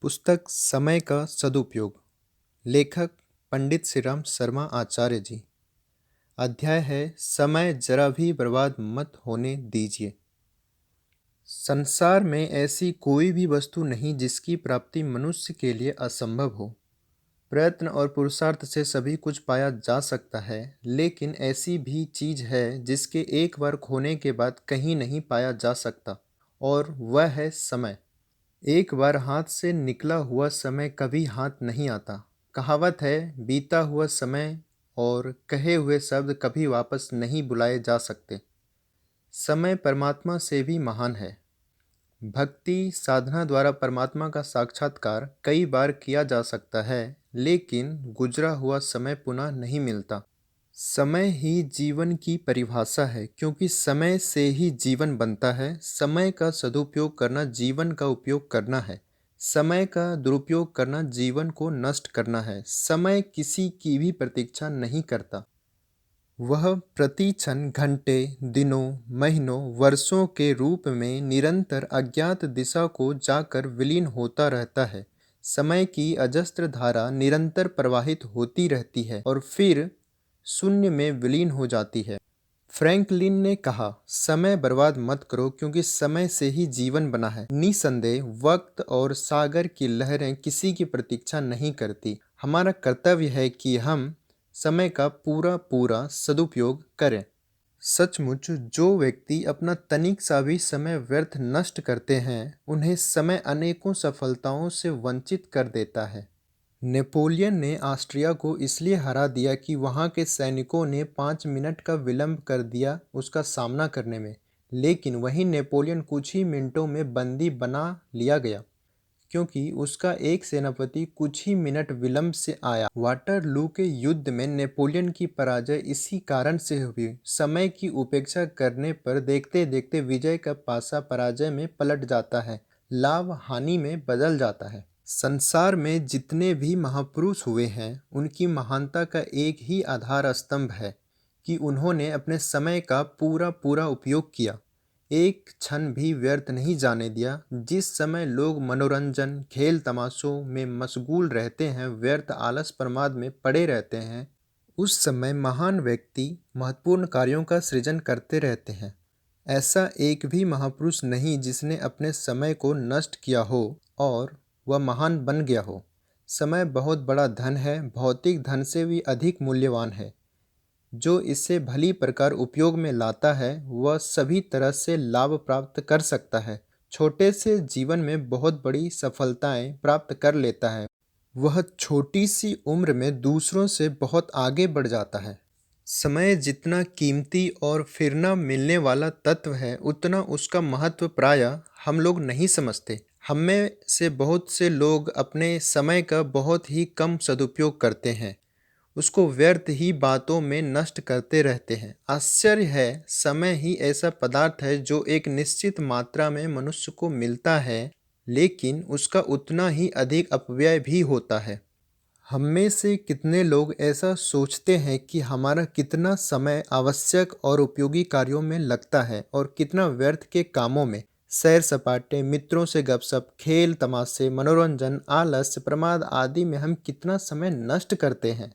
पुस्तक समय का सदुपयोग। लेखक पंडित श्री राम शर्मा आचार्य जी। अध्याय है समय जरा भी बर्बाद मत होने दीजिए। संसार में ऐसी कोई भी वस्तु नहीं जिसकी प्राप्ति मनुष्य के लिए असंभव हो। प्रयत्न और पुरुषार्थ से सभी कुछ पाया जा सकता है, लेकिन ऐसी भी चीज है जिसके एक बार खोने के बाद कहीं नहीं पाया जा सकता, और वह है समय। एक बार हाथ से निकला हुआ समय कभी हाथ नहीं आता। कहावत है, बीता हुआ समय और कहे हुए शब्द कभी वापस नहीं बुलाए जा सकते। समय परमात्मा से भी महान है। भक्ति साधना द्वारा परमात्मा का साक्षात्कार कई बार किया जा सकता है, लेकिन गुजरा हुआ समय पुनः नहीं मिलता। समय ही जीवन की परिभाषा है, क्योंकि समय से ही जीवन बनता है। समय का सदुपयोग करना जीवन का उपयोग करना है। समय का दुरुपयोग करना जीवन को नष्ट करना है। समय किसी की भी प्रतीक्षा नहीं करता। वह प्रति क्षण घंटे, दिनों, महीनों, वर्षों के रूप में निरंतर अज्ञात दिशा को जाकर विलीन होता रहता है। समय की अजस्त्र धारा निरंतर प्रवाहित होती रहती है और फिर शून्य में विलीन हो जाती है। फ्रैंकलिन ने कहा, समय बर्बाद मत करो, क्योंकि समय से ही जीवन बना है। निसंदेह वक्त और सागर की लहरें किसी की प्रतीक्षा नहीं करती। हमारा कर्तव्य है कि हम समय का पूरा पूरा सदुपयोग करें। सचमुच जो व्यक्ति अपना तनिक सा भी समय व्यर्थ नष्ट करते हैं, उन्हें समय अनेकों सफलताओं से वंचित कर देता है। नेपोलियन ने ऑस्ट्रिया को इसलिए हरा दिया कि वहाँ के सैनिकों ने 5 मिनट का विलंब कर दिया उसका सामना करने में, लेकिन वही नेपोलियन कुछ ही मिनटों में बंदी बना लिया गया, क्योंकि उसका एक सेनापति कुछ ही मिनट विलंब से आया। वाटरलू के युद्ध में नेपोलियन की पराजय इसी कारण से हुई। समय की उपेक्षा करने पर देखते देखते विजय का पासा पराजय में पलट जाता है, लाभ हानि में बदल जाता है। संसार में जितने भी महापुरुष हुए हैं, उनकी महानता का एक ही आधार स्तंभ है कि उन्होंने अपने समय का पूरा पूरा उपयोग किया। एक क्षण भी व्यर्थ नहीं जाने दिया। जिस समय लोग मनोरंजन, खेल तमाशों में मशगूल रहते हैं, व्यर्थ आलस प्रमाद में पड़े रहते हैं, उस समय महान व्यक्ति महत्वपूर्ण कार्यों का सृजन करते रहते हैं। ऐसा एक भी महापुरुष नहीं जिसने अपने समय को नष्ट किया हो और वह महान बन गया हो। समय बहुत बड़ा धन है, भौतिक धन से भी अधिक मूल्यवान है। जो इसे भली प्रकार उपयोग में लाता है, वह सभी तरह से लाभ प्राप्त कर सकता है। छोटे से जीवन में बहुत बड़ी सफलताएं प्राप्त कर लेता है। वह छोटी सी उम्र में दूसरों से बहुत आगे बढ़ जाता है। समय जितना कीमती और फिर न मिलने वाला तत्व है, उतना उसका महत्व प्रायः हम लोग नहीं समझते। हम में से बहुत से लोग अपने समय का बहुत ही कम सदुपयोग करते हैं, उसको व्यर्थ ही बातों में नष्ट करते रहते हैं। आश्चर्य है, समय ही ऐसा पदार्थ है जो एक निश्चित मात्रा में मनुष्य को मिलता है, लेकिन उसका उतना ही अधिक अपव्यय भी होता है। हम में से कितने लोग ऐसा सोचते हैं कि हमारा कितना समय आवश्यक और उपयोगी कार्यों में लगता है और कितना व्यर्थ के कामों में, सैर सपाटे, मित्रों से गपशप, खेल तमाशे, मनोरंजन, आलस्य, प्रमाद आदि में हम कितना समय नष्ट करते हैं।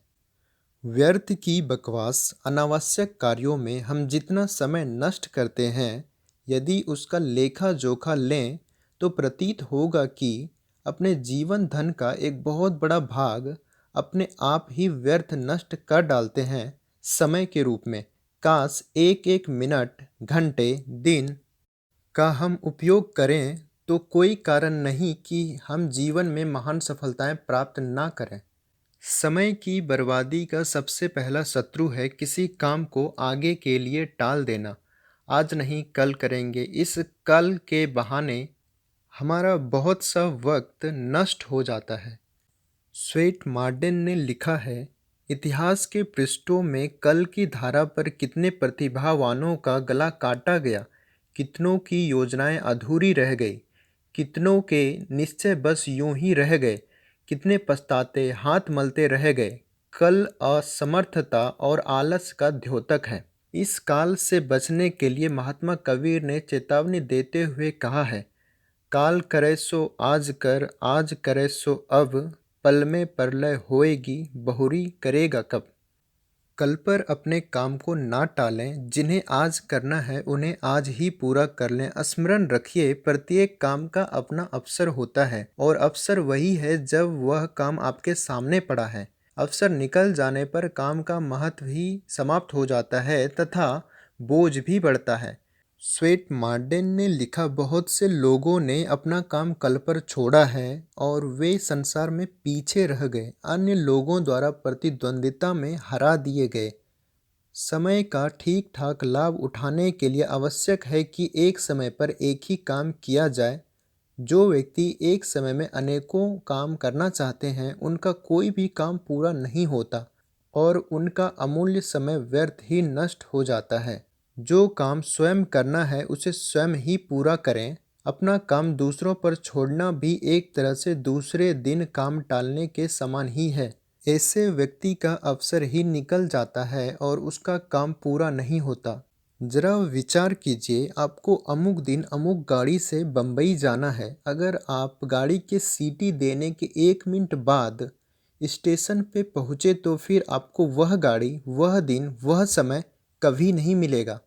व्यर्थ की बकवास, अनावश्यक कार्यों में हम जितना समय नष्ट करते हैं, यदि उसका लेखा जोखा लें तो प्रतीत होगा कि अपने जीवन धन का एक बहुत बड़ा भाग अपने आप ही व्यर्थ नष्ट कर डालते हैं समय के रूप में। काश एक एक मिनट, घंटे, दिन का हम उपयोग करें तो कोई कारण नहीं कि हम जीवन में महान सफलताएं प्राप्त ना करें। समय की बर्बादी का सबसे पहला शत्रु है किसी काम को आगे के लिए टाल देना। आज नहीं कल करेंगे, इस कल के बहाने हमारा बहुत सा वक्त नष्ट हो जाता है। स्वेट मार्डेन ने लिखा है, इतिहास के पृष्ठों में कल की धारा पर कितने प्रतिभावानों का गला काटा गया, कितनों की योजनाएं अधूरी रह गई, कितनों के निश्चय बस यूं ही रह गए, कितने पछताते हाथ मलते रह गए। कल असमर्थता और आलस का द्योतक है। इस काल से बचने के लिए महात्मा कबीर ने चेतावनी देते हुए कहा है, काल करे सो आज कर, आज करे सो अब, पल में प्रलय होएगी, बहुरी करेगा कब। कल पर अपने काम को ना टालें, जिन्हें आज करना है उन्हें आज ही पूरा कर लें। स्मरण रखिए, प्रत्येक काम का अपना अवसर होता है और अवसर वही है जब वह काम आपके सामने पड़ा है। अवसर निकल जाने पर काम का महत्व ही समाप्त हो जाता है तथा बोझ भी बढ़ता है। स्वेट मार्डेन ने लिखा, बहुत से लोगों ने अपना काम कल पर छोड़ा है और वे संसार में पीछे रह गए, अन्य लोगों द्वारा प्रतिद्वंदिता में हरा दिए गए। समय का ठीक ठाक लाभ उठाने के लिए आवश्यक है कि एक समय पर एक ही काम किया जाए। जो व्यक्ति एक समय में अनेकों काम करना चाहते हैं, उनका कोई भी काम पूरा नहीं होता और उनका अमूल्य समय व्यर्थ ही नष्ट हो जाता है। जो काम स्वयं करना है उसे स्वयं ही पूरा करें। अपना काम दूसरों पर छोड़ना भी एक तरह से दूसरे दिन काम टालने के समान ही है। ऐसे व्यक्ति का अवसर ही निकल जाता है और उसका काम पूरा नहीं होता। जरा विचार कीजिए, आपको अमुक दिन अमुक गाड़ी से बम्बई जाना है। अगर आप गाड़ी के सीटी देने के 1 मिनट बाद स्टेशन पे पहुँचे तो फिर आपको वह गाड़ी, वह दिन, वह समय कभी नहीं मिलेगा।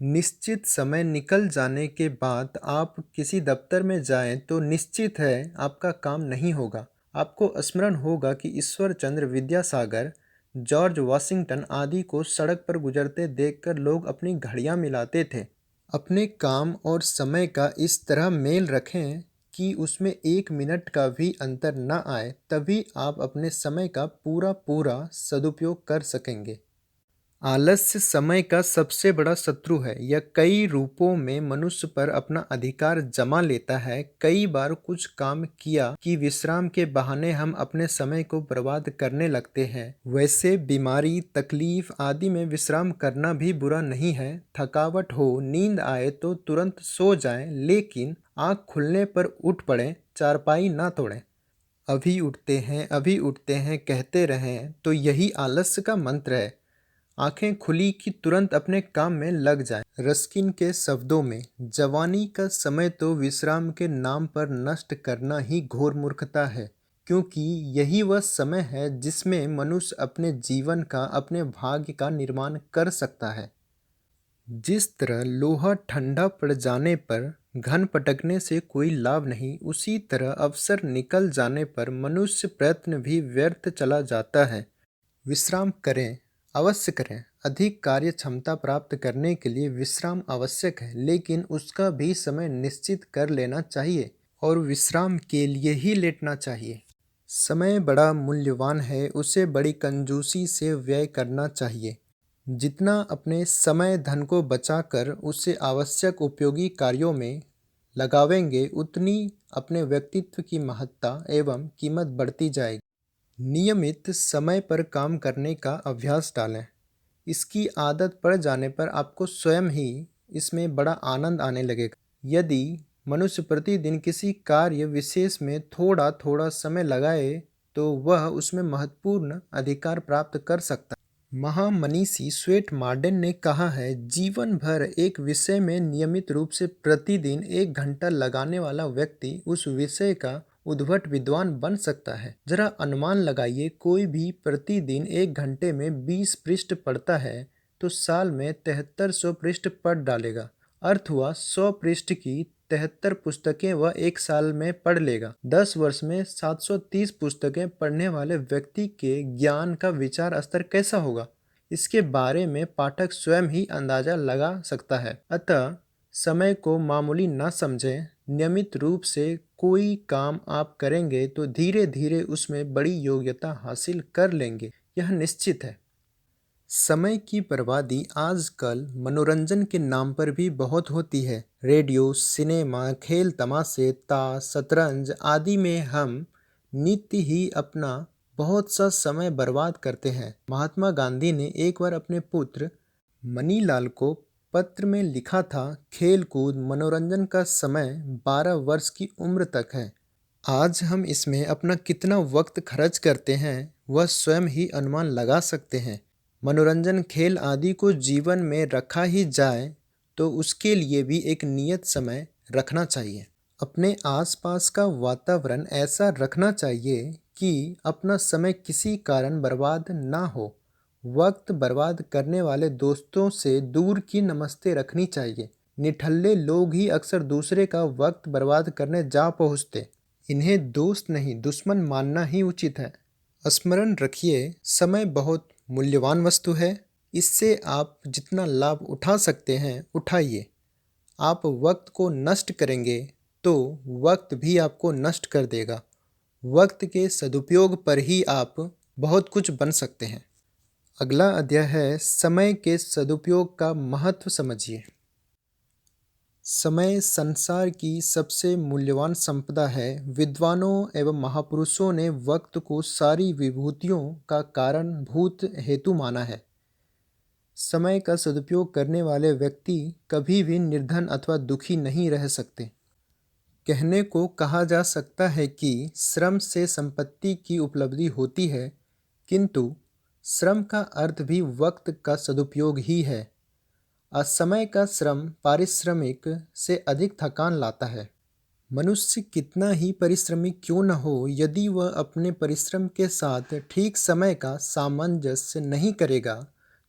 निश्चित समय निकल जाने के बाद आप किसी दफ्तर में जाएं तो निश्चित है आपका काम नहीं होगा। आपको स्मरण होगा कि ईश्वर चंद्र विद्यासागर, जॉर्ज वाशिंगटन आदि को सड़क पर गुजरते देखकर लोग अपनी घड़ियां मिलाते थे। अपने काम और समय का इस तरह मेल रखें कि उसमें 1 मिनट का भी अंतर न आए, तभी आप अपने समय का पूरा पूरा सदुपयोग कर सकेंगे। आलस्य समय का सबसे बड़ा शत्रु है। यह कई रूपों में मनुष्य पर अपना अधिकार जमा लेता है। कई बार कुछ काम किया कि विश्राम के बहाने हम अपने समय को बर्बाद करने लगते हैं। वैसे बीमारी, तकलीफ आदि में विश्राम करना भी बुरा नहीं है। थकावट हो, नींद आए तो तुरंत सो जाएं, लेकिन आँख खुलने पर उठ पड़ें, चारपाई ना तोड़ें। अभी उठते हैं कहते रहें तो यही आलस्य का मंत्र है। आंखें खुली कि तुरंत अपने काम में लग जाएं। रस्किन के शब्दों में, जवानी का समय तो विश्राम के नाम पर नष्ट करना ही घोर मूर्खता है, क्योंकि यही वह समय है जिसमें मनुष्य अपने जीवन का, अपने भाग्य का निर्माण कर सकता है। जिस तरह लोहा ठंडा पड़ जाने पर घन पटकने से कोई लाभ नहीं, उसी तरह अवसर निकल जाने पर मनुष्य प्रयत्न भी व्यर्थ चला जाता है। विश्राम करें, अवश्य करें। अधिक कार्य क्षमता प्राप्त करने के लिए विश्राम आवश्यक है, लेकिन उसका भी समय निश्चित कर लेना चाहिए और विश्राम के लिए ही लेटना चाहिए। समय बड़ा मूल्यवान है, उसे बड़ी कंजूसी से व्यय करना चाहिए। जितना अपने समय धन को बचाकर उसे आवश्यक उपयोगी कार्यों में लगावेंगे, उतनी अपने व्यक्तित्व की महत्ता एवं कीमत बढ़ती जाएगी। नियमित समय पर काम करने का अभ्यास डालें। इसकी आदत पड़ जाने पर आपको स्वयं ही इसमें बड़ा आनंद आने लगेगा। यदि मनुष्य प्रतिदिन किसी कार्य विशेष में थोड़ा थोड़ा समय लगाए तो वह उसमें महत्वपूर्ण अधिकार प्राप्त कर सकता है। महामनीषी स्वेट मार्डेन ने कहा है, जीवन भर एक विषय में नियमित रूप से प्रतिदिन 1 घंटा लगाने वाला व्यक्ति उस विषय का उद्भट विद्वान बन सकता है। जरा अनुमान लगाइए, कोई भी प्रतिदिन 1 घंटे में 20 पृष्ठ पढ़ता है तो साल में 7300 पृष्ठ पढ़ डालेगा। अर्थ हुआ 100 पृष्ठ की 73 पुस्तकें वह एक साल में पढ़ लेगा। 10 वर्ष में 730 पुस्तकें पढ़ने वाले व्यक्ति के ज्ञान का विचार स्तर कैसा होगा, इसके बारे में पाठक स्वयं ही अंदाजा लगा सकता है। अतः समय को मामूली न समझें। नियमित रूप से कोई काम आप करेंगे तो धीरे धीरे उसमें बड़ी योग्यता हासिल कर लेंगे, यह निश्चित है। समय की बर्बादी आजकल मनोरंजन के नाम पर भी बहुत होती है। रेडियो, सिनेमा, खेल तमाशे, ताश, शतरंज आदि में हम नित्य ही अपना बहुत सा समय बर्बाद करते हैं। महात्मा गांधी ने एक बार अपने पुत्र मनीलाल को पत्र में लिखा था, खेल कूद मनोरंजन का समय 12 वर्ष की उम्र तक है। आज हम इसमें अपना कितना वक्त खर्च करते हैं वह स्वयं ही अनुमान लगा सकते हैं। मनोरंजन, खेल आदि को जीवन में रखा ही जाए तो उसके लिए भी एक नियत समय रखना चाहिए। अपने आसपास का वातावरण ऐसा रखना चाहिए कि अपना समय किसी कारण बर्बाद ना हो। वक्त बर्बाद करने वाले दोस्तों से दूर की नमस्ते रखनी चाहिए। निठल्ले लोग ही अक्सर दूसरे का वक्त बर्बाद करने जा पहुँचते। इन्हें दोस्त नहीं दुश्मन मानना ही उचित है। स्मरण रखिए, समय बहुत मूल्यवान वस्तु है। इससे आप जितना लाभ उठा सकते हैं उठाइए। आप वक्त को नष्ट करेंगे तो वक्त भी आपको नष्ट कर देगा। वक्त के सदुपयोग पर ही आप बहुत कुछ बन सकते हैं। अगला अध्याय है समय के सदुपयोग का महत्व समझिए। समय संसार की सबसे मूल्यवान संपदा है। विद्वानों एवं महापुरुषों ने वक्त को सारी विभूतियों का कारणभूत हेतु माना है। समय का सदुपयोग करने वाले व्यक्ति कभी भी निर्धन अथवा दुखी नहीं रह सकते। कहने को कहा जा सकता है कि श्रम से संपत्ति की उपलब्धि होती है, किंतु श्रम का अर्थ भी वक्त का सदुपयोग ही है। असमय का श्रम पारिश्रमिक से अधिक थकान लाता है। मनुष्य कितना ही परिश्रमी क्यों न हो, यदि वह अपने परिश्रम के साथ ठीक समय का सामंजस्य नहीं करेगा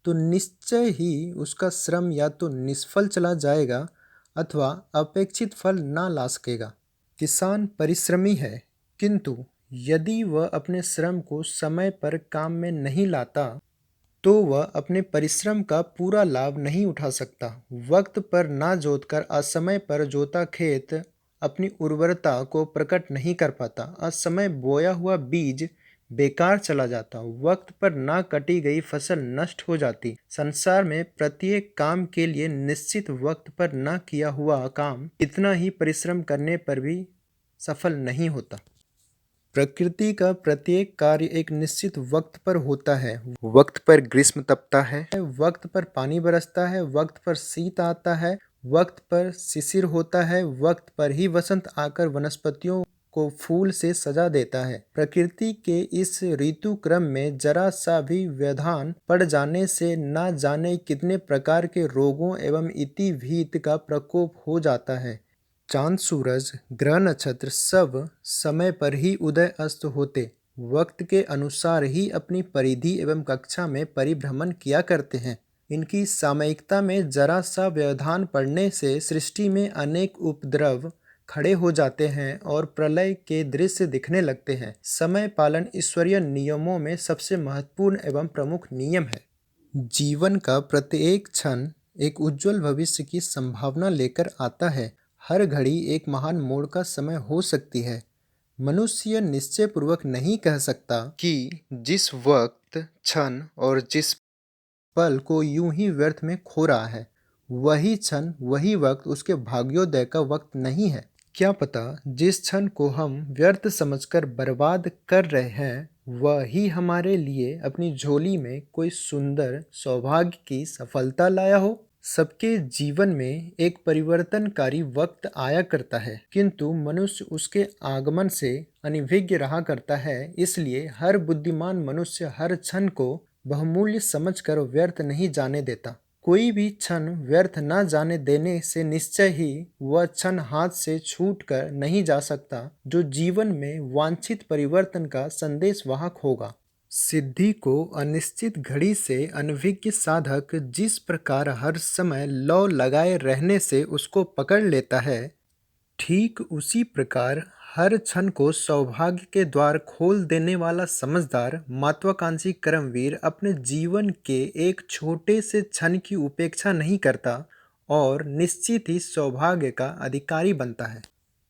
तो निश्चय ही उसका श्रम या तो निष्फल चला जाएगा अथवा अपेक्षित फल ना ला सकेगा। किसान परिश्रमी है, किंतु यदि वह अपने श्रम को समय पर काम में नहीं लाता तो वह अपने परिश्रम का पूरा लाभ नहीं उठा सकता। वक्त पर ना जोतकर असमय पर जोता खेत अपनी उर्वरता को प्रकट नहीं कर पाता। असमय बोया हुआ बीज बेकार चला जाता। वक्त पर ना कटी गई फसल नष्ट हो जाती। संसार में प्रत्येक काम के लिए निश्चित वक्त पर ना किया हुआ काम इतना ही परिश्रम करने पर भी सफल नहीं होता। प्रकृति का प्रत्येक कार्य एक निश्चित वक्त पर होता है। वक्त पर ग्रीष्म तपता है, वक्त पर पानी बरसता है, वक्त पर शीत आता है, वक्त पर शिशिर होता है, वक्त पर ही वसंत आकर वनस्पतियों को फूल से सजा देता है। प्रकृति के इस ऋतु क्रम में जरा सा भी व्यवधान पड़ जाने से ना जाने कितने प्रकार के रोगों एवं इतिभीत का प्रकोप हो जाता है। चांद सूरज ग्रह नक्षत्र सब समय पर ही उदय अस्त होते वक्त के अनुसार ही अपनी परिधि एवं कक्षा में परिभ्रमण किया करते हैं। इनकी सामयिकता में जरा सा व्यवधान पड़ने से सृष्टि में अनेक उपद्रव खड़े हो जाते हैं और प्रलय के दृश्य दिखने लगते हैं। समय पालन ईश्वरीय नियमों में सबसे महत्वपूर्ण एवं प्रमुख नियम है। जीवन का प्रत्येक क्षण एक उज्जवल भविष्य की संभावना लेकर आता है। हर घड़ी एक महान मोड़ का समय हो सकती है। मनुष्य निश्चय पूर्वक नहीं कह सकता कि जिस वक्त, क्षण और जिस पल को यूं ही व्यर्थ में खो रहा है, वही क्षण वही वक्त उसके भाग्योदय का वक्त नहीं है। क्या पता जिस क्षण को हम व्यर्थ समझकर बर्बाद कर रहे हैं वही हमारे लिए अपनी झोली में कोई सुंदर सौभाग्य की सफलता लाया हो। सबके जीवन में एक परिवर्तनकारी वक्त आया करता है, किंतु मनुष्य उसके आगमन से अनभिज्ञ रहा करता है। इसलिए हर बुद्धिमान मनुष्य हर क्षण को बहुमूल्य समझकर व्यर्थ नहीं जाने देता। कोई भी क्षण व्यर्थ न जाने देने से निश्चय ही वह क्षण हाथ से छूटकर नहीं जा सकता जो जीवन में वांछित परिवर्तन का संदेश वाहक होगा। सिद्धि को अनिश्चित घड़ी से अनभिज्ञ साधक जिस प्रकार हर समय लौ लगाए रहने से उसको पकड़ लेता है, ठीक उसी प्रकार हर क्षण को सौभाग्य के द्वार खोल देने वाला समझदार महत्वाकांक्षी कर्मवीर अपने जीवन के एक छोटे से क्षण की उपेक्षा नहीं करता और निश्चित ही सौभाग्य का अधिकारी बनता है।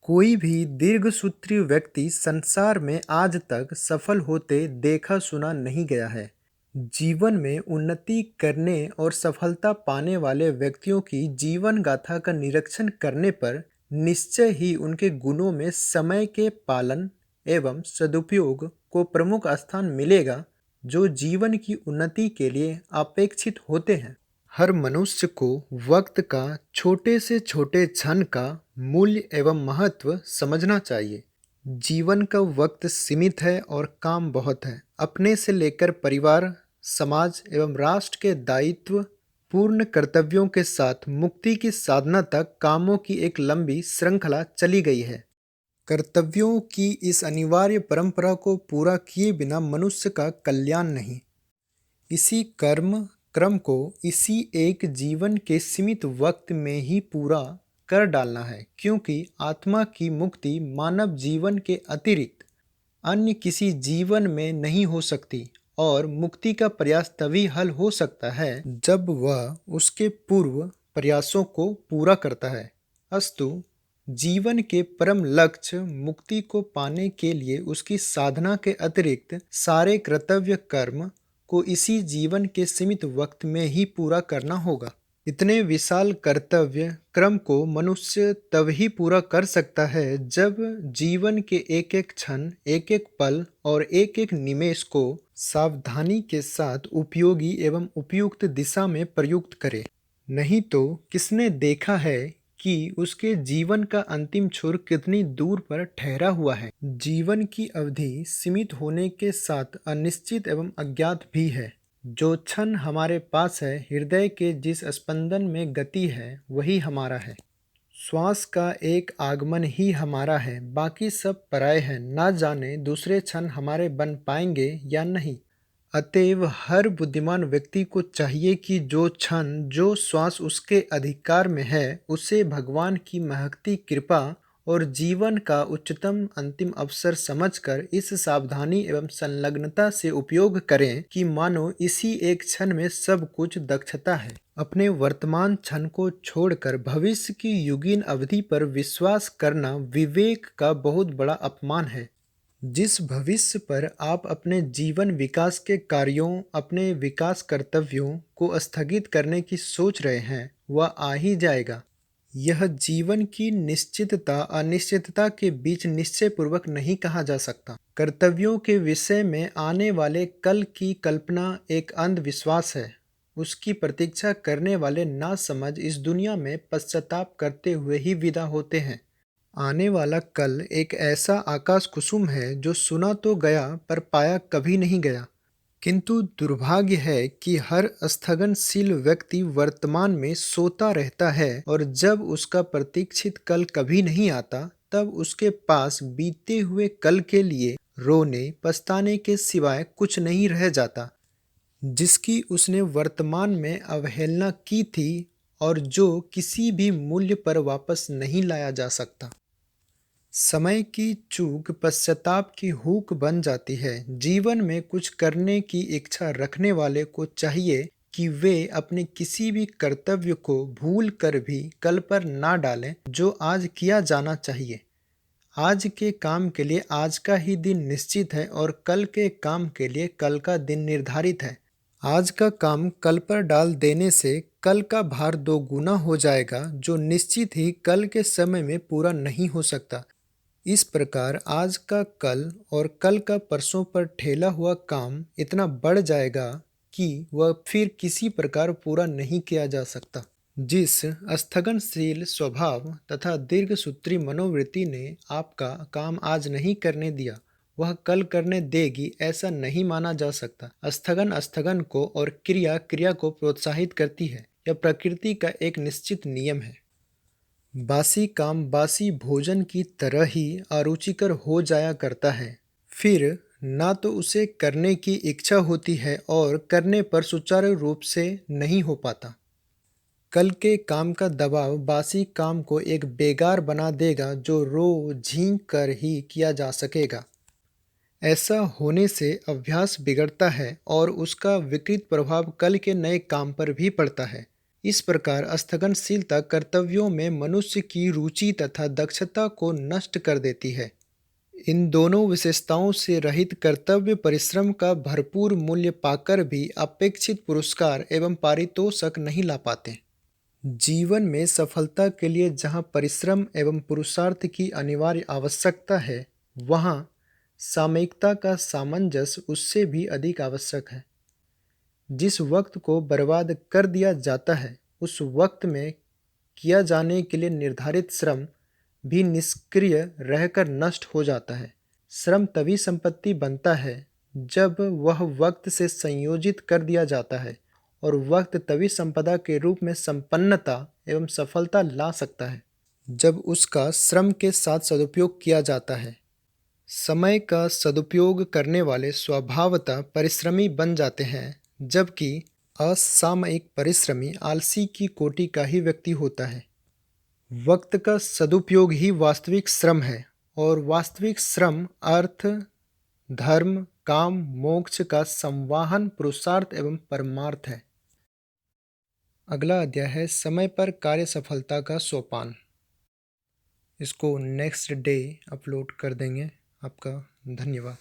कोई भी दीर्घसूत्री व्यक्ति संसार में आज तक सफल होते देखा सुना नहीं गया है। जीवन में उन्नति करने और सफलता पाने वाले व्यक्तियों की जीवन गाथा का निरीक्षण करने पर निश्चय ही उनके गुणों में समय के पालन एवं सदुपयोग को प्रमुख स्थान मिलेगा जो जीवन की उन्नति के लिए अपेक्षित होते हैं। हर मनुष्य को वक्त का छोटे से छोटे क्षण का मूल्य एवं महत्व समझना चाहिए। जीवन का वक्त सीमित है और काम बहुत है। अपने से लेकर परिवार, समाज एवं राष्ट्र के दायित्व पूर्ण कर्तव्यों के साथ मुक्ति की साधना तक कामों की एक लंबी श्रृंखला चली गई है। कर्तव्यों की इस अनिवार्य परंपरा को पूरा किए बिना मनुष्य का कल्याण नहीं। इसी कर्म क्रम को इसी एक जीवन के सीमित वक्त में ही पूरा कर डालना है, क्योंकि आत्मा की मुक्ति मानव जीवन के अतिरिक्त अन्य किसी जीवन में नहीं हो सकती और मुक्ति का प्रयास तभी हल हो सकता है जब वह उसके पूर्व प्रयासों को पूरा करता है। अस्तु, जीवन के परम लक्ष्य मुक्ति को पाने के लिए उसकी साधना के अतिरिक्त सारे कर्तव्य कर्म को इसी जीवन के सीमित वक्त में ही पूरा करना होगा। इतने विशाल कर्तव्य क्रम को मनुष्य तब ही पूरा कर सकता है जब जीवन के एक एक क्षण, एक एक पल और एक एक निमेष को सावधानी के साथ उपयोगी एवं उपयुक्त दिशा में प्रयुक्त करे। नहीं तो किसने देखा है कि उसके जीवन का अंतिम छोर कितनी दूर पर ठहरा हुआ है। जीवन की अवधि सीमित होने के साथ अनिश्चित एवं अज्ञात भी है। जो क्षण हमारे पास है, हृदय के जिस स्पंदन में गति है वही हमारा है। श्वास का एक आगमन ही हमारा है, बाकी सब पराये हैं। ना जाने दूसरे क्षण हमारे बन पाएंगे या नहीं। अतएव हर बुद्धिमान व्यक्ति को चाहिए कि जो क्षण, जो श्वास उसके अधिकार में है, उसे भगवान की महती कृपा और जीवन का उच्चतम अंतिम अवसर समझकर इस सावधानी एवं संलग्नता से उपयोग करें कि मानो इसी एक क्षण में सब कुछ दक्षता है। अपने वर्तमान क्षण को छोड़कर भविष्य की युगीन अवधि पर विश्वास करना विवेक का बहुत बड़ा अपमान है। जिस भविष्य पर आप अपने जीवन विकास के कार्यों, अपने विकास कर्तव्यों को स्थगित करने की सोच रहे हैं, वह आ ही जाएगा। यह जीवन की निश्चितता अनिश्चितता के बीच निश्चय पूर्वक नहीं कहा जा सकता। कर्तव्यों के विषय में आने वाले कल की कल्पना एक अंधविश्वास है। उसकी प्रतीक्षा करने वाले नासमझ इस दुनिया में पश्चाताप करते हुए ही विदा होते हैं। आने वाला कल एक ऐसा आकाश कुसुम है जो सुना तो गया पर पाया कभी नहीं गया। किंतु दुर्भाग्य है कि हर स्थगनशील व्यक्ति वर्तमान में सोता रहता है और जब उसका प्रतीक्षित कल कभी नहीं आता, तब उसके पास बीते हुए कल के लिए रोने पछताने के सिवाय कुछ नहीं रह जाता, जिसकी उसने वर्तमान में अवहेलना की थी और जो किसी भी मूल्य पर वापस नहीं लाया जा सकता। समय की चूक पश्चाताप की हुक बन जाती है। जीवन में कुछ करने की इच्छा रखने वाले को चाहिए कि वे अपने किसी भी कर्तव्य को भूल कर भी कल पर ना डालें जो आज किया जाना चाहिए। आज के काम के लिए आज का ही दिन निश्चित है और कल के काम के लिए कल का दिन निर्धारित है। आज का काम कल पर डाल देने से कल का भार दोगुना हो जाएगा, जो निश्चित ही कल के समय में पूरा नहीं हो सकता। इस प्रकार आज का कल और कल का परसों पर ठेला हुआ काम इतना बढ़ जाएगा कि वह फिर किसी प्रकार पूरा नहीं किया जा सकता। जिस स्थगनशील स्वभाव तथा दीर्घसूत्री मनोवृत्ति ने आपका काम आज नहीं करने दिया, वह कल करने देगी, ऐसा नहीं माना जा सकता। स्थगन स्थगन को और क्रिया क्रिया को प्रोत्साहित करती है। यह प्रकृति का एक निश्चित नियम है। बासी काम बासी भोजन की तरह ही अरुचिकर हो जाया करता है। फिर ना तो उसे करने की इच्छा होती है और करने पर सुचारू रूप से नहीं हो पाता। कल के काम का दबाव बासी काम को एक बेगार बना देगा जो रो झींक कर ही किया जा सकेगा। ऐसा होने से अभ्यास बिगड़ता है और उसका विकृत प्रभाव कल के नए काम पर भी पड़ता है। इस प्रकार स्थगनशीलता कर्तव्यों में मनुष्य की रुचि तथा दक्षता को नष्ट कर देती है। इन दोनों विशेषताओं से रहित कर्तव्य परिश्रम का भरपूर मूल्य पाकर भी अपेक्षित पुरस्कार एवं पारितोषिक नहीं ला पाते। जीवन में सफलता के लिए जहाँ परिश्रम एवं पुरुषार्थ की अनिवार्य आवश्यकता है, वहाँ सामयिकता का सामंजस्य उससे भी अधिक आवश्यक है। जिस वक्त को बर्बाद कर दिया जाता है, उस वक्त में किया जाने के लिए निर्धारित श्रम भी निष्क्रिय रहकर नष्ट हो जाता है। श्रम तभी संपत्ति बनता है जब वह वक्त से संयोजित कर दिया जाता है और वक्त तभी संपदा के रूप में संपन्नता एवं सफलता ला सकता है जब उसका श्रम के साथ सदुपयोग किया जाता है। समय का सदुपयोग करने वाले स्वभावतः परिश्रमी बन जाते हैं, जबकि असामयिक परिश्रमी आलसी की कोटि का ही व्यक्ति होता है। वक्त का सदुपयोग ही वास्तविक श्रम है और वास्तविक श्रम अर्थ, धर्म, काम, मोक्ष का संवाहन, पुरुषार्थ एवं परमार्थ है। अगला अध्याय है समय पर कार्य सफलता का सोपान। इसको नेक्स्ट डे अपलोड कर देंगे। आपका धन्यवाद।